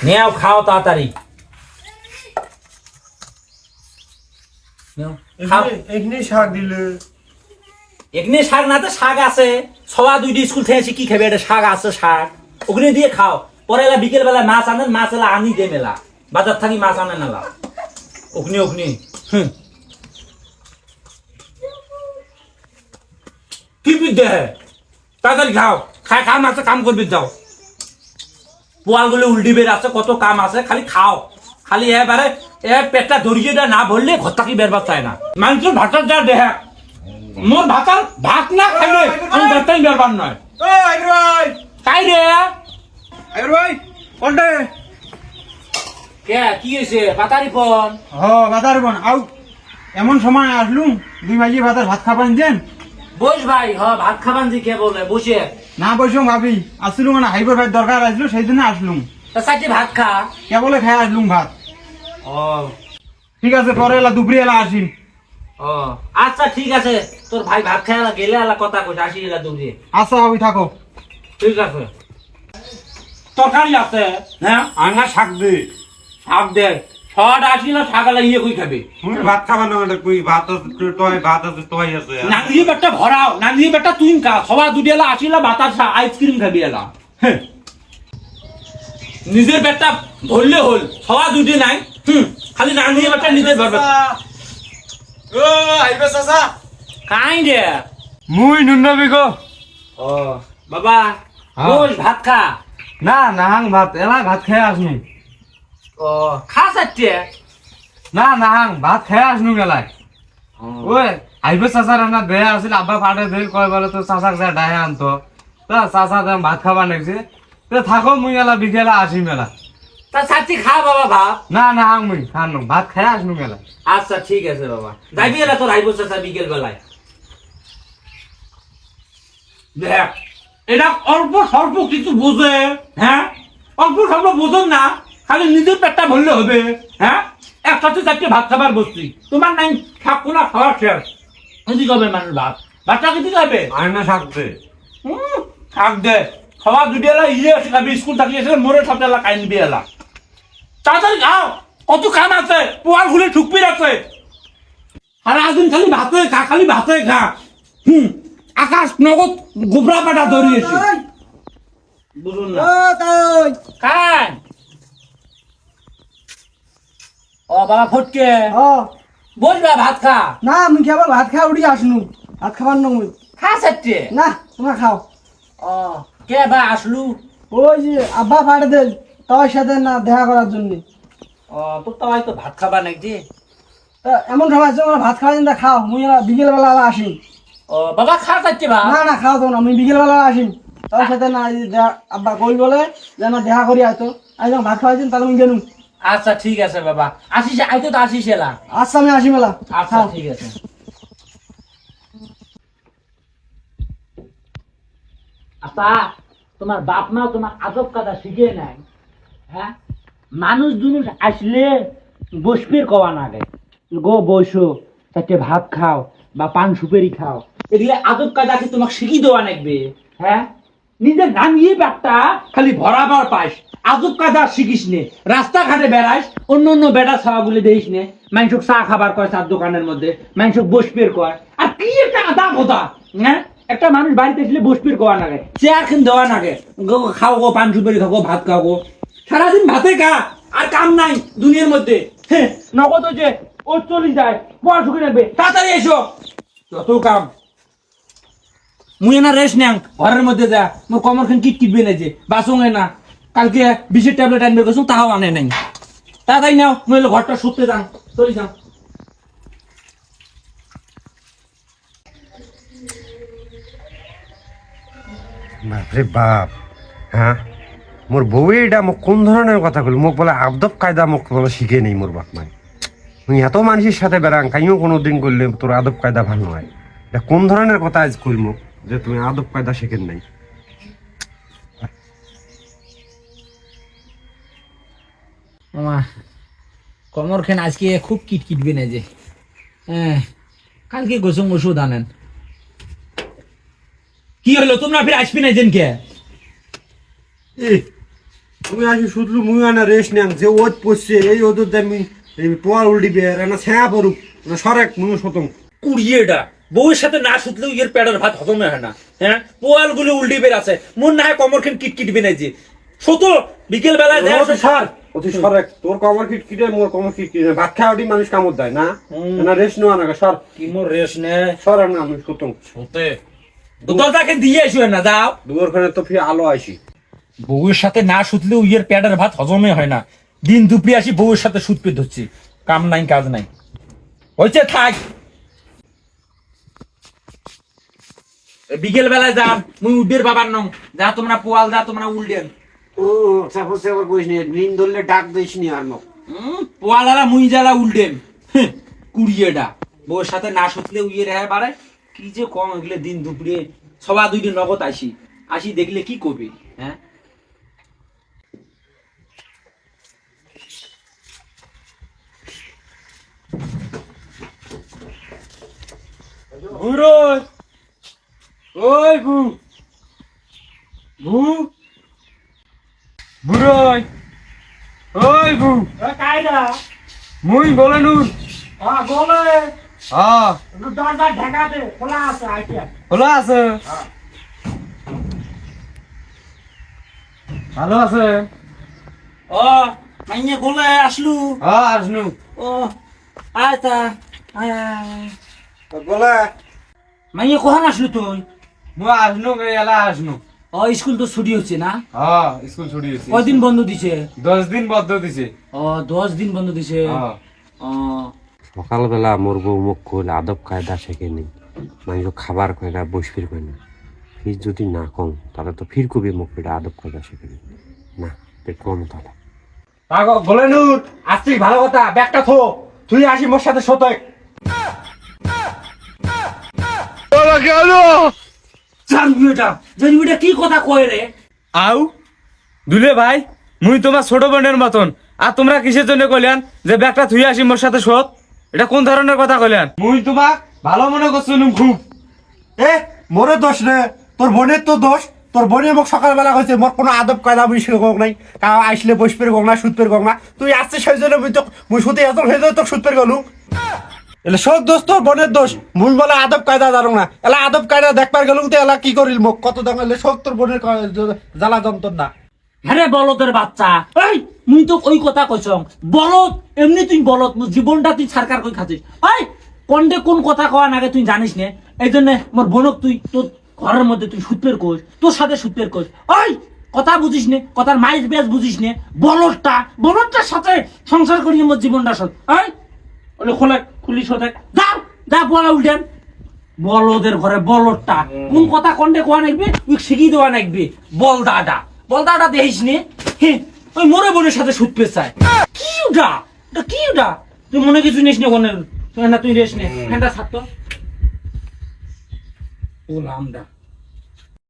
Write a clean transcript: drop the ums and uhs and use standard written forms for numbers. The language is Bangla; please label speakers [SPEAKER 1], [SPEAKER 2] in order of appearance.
[SPEAKER 1] নেও খাও তাড়াতাড়ি
[SPEAKER 2] এখানে শাক দিলে
[SPEAKER 1] এখানে শাক না তো শাক আছে সবা দুইটি স্কুল থেকে এসে কি খাবে এটা শাক আছে শাক ওখানে দিয়ে খাও পরে এলা বিকেল বেলা মাছ আনেন মাছ এলা আনি দে মেলা বাজার থাকি মাছ আনেন এলা ওখানে ওখানে কি বিদ্যে তাড়াতাড়ি খাও খাই কাম আছে কাম করবি যাও পোয়ালগুলো উল্টি বের আছে কত কাম আছে খালি খাও খালি এবারে পেটটা ধরিয়ে দেয় না ভরলে ঘর থাকি বেরবার চায় না মানুষের ভাতার যা দেখ মোর ভাতার ভাত না খাইলে আমি ভাতটাই বেরবার নয় তাই রে
[SPEAKER 2] কোনটা
[SPEAKER 1] কে কি হয়েছে পাতারি ফোন
[SPEAKER 2] বাজার বোন আউ এমন সময় আসলুম 2 মাঝি ভাতার ভাত খাবেন দেন
[SPEAKER 1] বস ভাই ভাত খাবান দি কে বলে বসে
[SPEAKER 2] না বসুম ভাবি আসলুম মানে হাইবার ভাই দরকার আসলো সেই জন্য আসলুম
[SPEAKER 1] তা সাথে ভাত খা
[SPEAKER 2] কে বলে খাই আসলুম ভাত
[SPEAKER 1] ও
[SPEAKER 2] ঠিক আছে পরে এলা দুপুরে এলা আসিম
[SPEAKER 1] ও আচ্ছা ঠিক আছে তোর ভাই ভাত খাই গেলে এলা কথা কইছে আসি এলা দৌড়ে
[SPEAKER 2] আচ্ছা ভাবি থাকো
[SPEAKER 1] ঠিক আছে তরকারি আছে হ্যাঁ আঙ্গা শাক দে শাক দে শর্ট আসি না শাকালা ইয়ে কই খাবে
[SPEAKER 2] ভাত খাবার না কই ভাত আছে তোই আছে
[SPEAKER 1] নাঙ্গি বেটা ভরাও নাঙ্গি বেটা তুই কা সবা দুটি এলা আসিলা বাতাসা আইসক্রিম খাবি এলা নিজের পেটটা ভরলে হল সবা দুটি নাই খালি নাঙ্গি বেটা নিজের ভরবে
[SPEAKER 2] ও আইবে চাচা
[SPEAKER 1] কাই রে
[SPEAKER 2] মুই নুনবি গো
[SPEAKER 1] ও বাবা বস ভাত খা
[SPEAKER 2] না নাহাং ভাত এলা ভাত খেয়ে আসনু
[SPEAKER 1] ও খা সাথে
[SPEAKER 2] না নাহাং ভাত খেয়ে আসনু গেলাই ওই আইবে চাচা রান্না দেয়া আছিল আব্বা পাড়ে দিল কয় বলে তো চাচাক যা ডাহে আনতো তা চাচা দাম ভাত খাবার লাগছে তো থাকো মুই এলা বিকেলা আসি মেলা
[SPEAKER 1] তা সাথে খা বাবা ভাত
[SPEAKER 2] না নাহাং মুই খানু ভাত খেয়ে আসনু গেলা
[SPEAKER 1] আচ্ছা ঠিক আছে বাবা যাইবি এলা তোর আইবো চাচা বিকেল বেলায় দেখ এটা অল্প স্বল্প কিছু বোঝে হ্যাঁ অল্প স্বল্প বোঝেন না খালি নিজের পেটটা ভরলে হবে হ্যাঁ একসাথে চারটে ভাত খাবার বসছি তোমার নাই থাকবো না খাওয়া শেষ কি করবে মানুষ ভাত ভাতটা কি খাবে
[SPEAKER 2] আয়না শাক দে
[SPEAKER 1] থাক দে খাওয়া দুটি এলা ইয়ে আছে খাবি স্কুল থাকি এসে মোরে সব এলা কাই নিবি এলা তাড়াতাড়ি খাও কত কাম আছে পোয়াল খুলে ঠুকপির আছে আর আজদিন খালি ভাতে খা খালি ভাতে খা আকাশ নগদ গোবরা পাটা ধরিয়েছে বুঝুন না খান ও বাবা ফটকে বসবা ভাত খা
[SPEAKER 3] না আমি কেবল ভাত খাওয়া উঠি আসনু ভাত খাবার নই
[SPEAKER 1] খা সাথে
[SPEAKER 3] না তোমরা খাও
[SPEAKER 1] ও কে বা আসলু
[SPEAKER 3] ওই যে আব্বা পাঠে দেন তোর সাথে না দেখা করার জন্য
[SPEAKER 1] ও তোর তো ভাই তো ভাত খাবা নাকি
[SPEAKER 3] এমন সময় তোমরা ভাত খাওয়া দিন খাও মুই বিকেল বেলা আসি
[SPEAKER 1] ও বাবা খা সাথে বা
[SPEAKER 3] না না খাও তো না আমি বিকেল বেলা আসি তোর সাথে না আব্বা কই বলে যে না দেখা করি আইতো আমি যখন ভাত খাওয়া দিন তাহলে আমি গেলুম
[SPEAKER 1] আচ্ছা ঠিক আছে বাবা আসিস আইতো তো আসিস এলা
[SPEAKER 3] আচ্ছা আমি আসি মেলা
[SPEAKER 1] আচ্ছা ঠিক আছে আচ্ছা তোমার বাপ মা তোমার আদব কাদা শিখে নাই হ্যাঁ মানুষ দুনুষ আসলে বসবের কওয়া না গে গো বসো তাকে ভাত খাও বা পান সুপারি খাও এগুলো আদব কাদা কি তোমাকে শিখিয়ে দেওয়া লাগবে হ্যাঁ নিজের নামিয়ে ব্যাগটা খালি ভরাবার পাস আদব কাদা শিখিস নে রাস্তাঘাটে বেড়াস অন্য অন্য বেটা ছাওয়াগুলি দেখিস নে মানুষক চা খাবার কয় চার দোকানের মধ্যে মানুষক বসবের কয় আর কি একটা আদা কথা হ্যাঁ একটা মানুষ বাড়িতে আসলে বসবির কোয়া নাগে চেয়ার খেন দেওয়া নাগে খাও গো পান সুপারি খাও গো ভাত খাও গো সারাদিন ভাতে খা আর কাম নাই দুনিয়ার মধ্যে হ্যাঁ নগদ যে ও চলে যায় পড়া শুকিয়ে রাখবে তাড়াতাড়ি এসো যত কাম মুই না রেস্ট নেন ঘরের মধ্যে যা মোর কমর খান কিট কিটবে না যে বাসুঙে না কালকে বিষের ট্যাবলেট আনবে গেছো তাও আনে নাই তাড়াতাড়ি নাও নইলে ঘরটা শুতে যান চলে যান
[SPEAKER 4] বাপরে বাপ হ্যাঁ মোর বউ এটা মোক কোন ধরনের কথা কইল মোক বলে আদব কায়দা মোক বলে শিখে নেই মোর বাপ মাই তুই এত মানুষের সাথে বেড়াং কাইও কোনোদিন করলে তোর আদব কায়দা ভালো নয় এটা কোন ধরনের কথা আজ কইল মোক যে তুমি আদব কায়দা শিখেন নাই
[SPEAKER 1] মামা কমর খান আজকে খুব কিটকিটবে না যে কালকে গোসম ওষুধ আনেন কি হলো তোমরা ফির আসবি না যেনকে
[SPEAKER 4] তুমি আসি শুধু মুই আনা রেস্ট নেন যে ওত পড়ছে এই ওদের দামি এই পোয়াল উল্টিবে আর না ছায়া পড়ুক না সরেক মুই শতং
[SPEAKER 1] কুড়িয়েটা বউয়ের সাথে না শুতলেও এর পেটের ভাত হজমে হয় না। হ্যাঁ, পোয়াল গুলো উল্টি বের আছে, মন না হয় কমরখান কিটকিট বেনে যে শত বিকেল বেলায় দেয়
[SPEAKER 4] সর অতি সরেক তোর কমর কিট কিটে মোর কমর কিট কিটে ভাত খাওয়াটি মানুষ কামড় দেয় না না রেস্ট নেওয়া না সর
[SPEAKER 1] কি মোর রেস নে
[SPEAKER 4] সর আর না আমি শতং
[SPEAKER 1] হতে দরজাকে দিয়ে আসো না, যাও।
[SPEAKER 4] দুয়ারখানে তো ফিরে আলো আইসি
[SPEAKER 1] বউয়ের সাথে না শুতলেও ইয়ের পেটের ভাত হজমে হয় না। দিন দুপুরে আসি বউয়ের সাথে সুতপে ধরছি, কাম নাই কাজ নাই, হয়েছে থাক। বিকেল বেলায় যান, মুই উডের বাবার নং, যা তোমরা পোয়াল যা তোমরা উল্ডেন।
[SPEAKER 4] ও সাপোজ আবার কইস নি নিন ধরলে ডাক দিস নি আর নক
[SPEAKER 1] পোয়ালারা মুই জ্বালা উল্ডেন কুড়িয়েটা বউয়ের সাথে না শুতলেও ইয়ে রেহাই বাড়ে। কি যে কম এগুলো দিন দুপুরে সবা দুই দিন নগদ আসি আসি দেখলে কি করবি? হ্যাঁ,
[SPEAKER 2] বুড়ো ওই বু বু বুড়ো ওই বু
[SPEAKER 1] কায়দা
[SPEAKER 2] মুই বলে নুর
[SPEAKER 1] বলে
[SPEAKER 2] হ্যাঁ
[SPEAKER 1] দরজা ঢাকা দে, খোলা আছে আইটিয়া।
[SPEAKER 2] ভালো আছে ভালো আছে
[SPEAKER 1] ও মাইনে বলে আসলু।
[SPEAKER 2] হ্যাঁ আসনু
[SPEAKER 1] ও আয়তা আয়
[SPEAKER 4] বলে
[SPEAKER 1] মাইনে কখন আসলু তুই?
[SPEAKER 2] মুই আসনু এলা আসনু
[SPEAKER 1] ও স্কুল তো ছুটি হচ্ছে না?
[SPEAKER 2] হ্যাঁ স্কুল ছুটি হয়েছে
[SPEAKER 1] কয়দিন বন্ধ দিছে?
[SPEAKER 2] 10 দিন বদ্ধ দিছে
[SPEAKER 1] ও 10 দিন বন্ধ দিছে।
[SPEAKER 2] হ্যাঁ
[SPEAKER 1] ও
[SPEAKER 4] সকালবেলা মোর বউ মুখ কইল আদব কায়দা শেখেনি মানুষ খাবার কয় না বসফির কয় না ফির যদি না কম তাহলে তো ফির কবি মুখ পেটে আদব কায়দা শেখেনি না পেট কম তাহলে
[SPEAKER 2] বলে নুর আসছিস ভালো কথা ব্যাগটা থো তুই আসি মোর সাথে সতক
[SPEAKER 1] জানবিটা কি কথা কয় রে?
[SPEAKER 2] আউ দুলে ভাই মুই তোমার ছোট বোনের মতন আর তোমরা কিসের জন্য কইলেন যে ব্যাগটা থুই আসি মোর সাথে শোধ? এটা কোন ধরনের কথা কইলেন? মুই তোমাক ভালো মনে করছিলাম খুব।
[SPEAKER 4] এ মোরে দোষ রে তোর বোনের তো দোষ তোর বোনের মোক সকালবেলা কইছে মোর কোনো আদব কায়দা আমি শিখে গক নাই কাউ আইসলে বসপের গক না সুতপের গক না তুই আসছিস সেই জন্য মুই সুতে আসল সেই জন্য তোর সুতপের গলু এলে সব দোষ তোর বোনের দোষ মুই বলে আদব কায়দা জানো না এলা আদব কায়দা দেখবার গেলুম তো এলা কি করিল মোক কত দাম এলে সব তোর বোনের জ্বালা যন্ত্র না
[SPEAKER 1] হ্যাঁ বলদের বাচ্চা, এই মুই তো ওই কথা কইছং বলত এমনি তুই বলত মোর জীবনটা তুই সরকার কই খাচ্ছিস। এই কোনডে কোন কথা কওয়া নাগে তুই জানিস নে, এই জন্য মোর বোনক তুই তোর ঘরের মধ্যে তুই সুতপের কোষ, তোর সাথে সুতপের কোষ। ওই কথা বুঝিস নে, কথার মাইজ বেজ বুঝিস নে, বলদটার সাথে সংসার করিয়ে মোর জীবনটা সৎ। এই ওলে খোলা খুলি সতে যাও যা বলা উল্টেন বলদের ঘরে বলদটা কোন কথা কোনডে কোয়া নাকবি তুই শিখিয়ে দেওয়া নাকবি। বলদাটা দেখিস নে, ওই মোরে বোনের সাথে সুতপে চায়। কি ওটা কি ওটা? তুই মনে কিছু নিস নে কোনের তুই রেস নে হ্যাঁ ছাড়তো ও লামডা